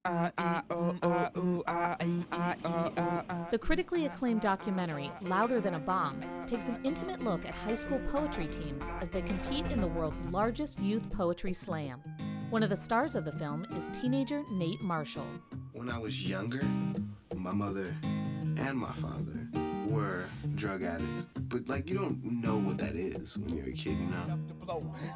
The critically acclaimed documentary, Louder Than a Bomb, takes an intimate look at high school poetry teams as they compete in the world's largest youth poetry slam. One of the stars of the film is teenager Nate Marshall. When I was younger, my mother and my father were drug addicts. But, like, you don't know what that is when you're a kid, you know?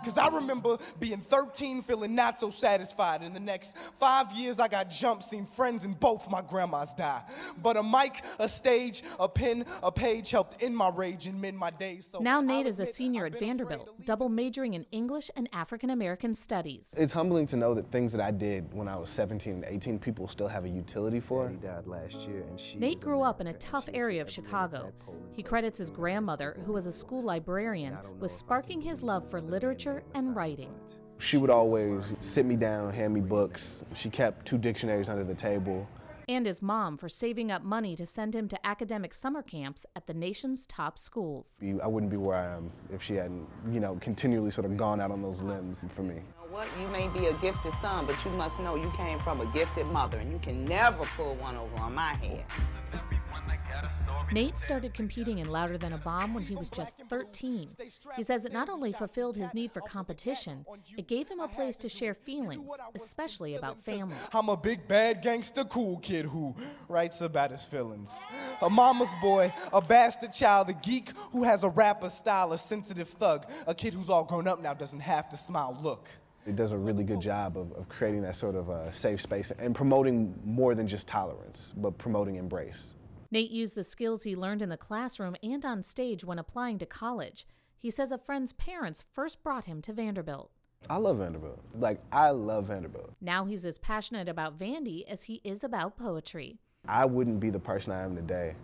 Because I remember being 13, feeling not so satisfied. In the next 5 years, I got jumped, seen friends and both my grandmas die. But a mic, a stage, a pen, a page helped end my rage and mend my days. So now Nate is a senior at Vanderbilt, double majoring in English and African American studies. It's humbling to know that things that I did when I was 17 and 18, people still have a utility for. He died last year, and Nate grew up in a tough area of Chicago. He credits his grandmother, who was a school librarian, with sparking his love for literature and writing. She would always sit me down, hand me books. She kept 2 dictionaries under the table. And his mom for saving up money to send him to academic summer camps at the nation's top schools. I wouldn't be where I am if she hadn't, continually sort of gone out on those limbs for me. You know what? You may be a gifted son, but you must know you came from a gifted mother, and you can never pull one over on my head. Nate started competing in Louder Than a Bomb when he was just 13. He says it not only fulfilled his need for competition, it gave him a place to share feelings, especially about family. I'm a big, bad, gangster, cool kid who writes about his feelings. A mama's boy, a bastard child, a geek who has a rapper style, a sensitive thug, a kid who's all grown up now doesn't have to smile, look. It does a really good job of creating that sort of safe space and promoting more than just tolerance, but promoting embrace. Nate used the skills he learned in the classroom and on stage when applying to college. He says a friend's parents first brought him to Vanderbilt. I love Vanderbilt. I love Vanderbilt. Now he's as passionate about Vandy as he is about poetry. I wouldn't be the person I am today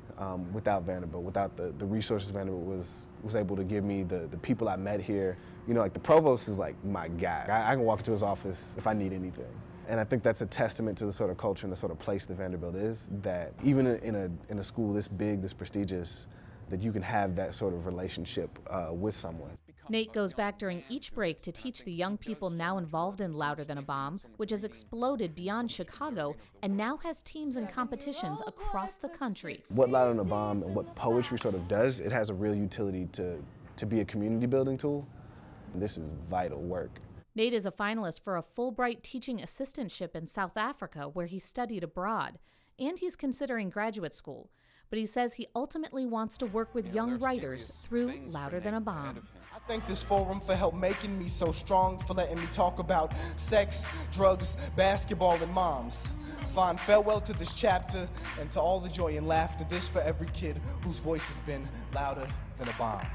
without Vanderbilt, without the resources Vanderbilt was able to give me, the people I met here. The provost is like my guy. I can walk into his office if I need anything. And I think that's a testament to the sort of culture and the sort of place that Vanderbilt is, that even in a school this big, this prestigious, that you can have that sort of relationship with someone. Nate goes back during each break to teach the young people now involved in Louder Than a Bomb, which has exploded beyond Chicago and now has teams and competitions across the country. What Louder Than a Bomb and what poetry sort of does, it has a real utility to be a community building tool. And this is vital work. Nate is a finalist for a Fulbright teaching assistantship in South Africa, where he studied abroad, and he's considering graduate school. But he says he ultimately wants to work with young writers through Louder Than a Bomb. I thank this forum for help making me so strong, for letting me talk about sex, drugs, basketball, and moms. Fond farewell to this chapter and to all the joy and laughter. This for every kid whose voice has been louder than a bomb.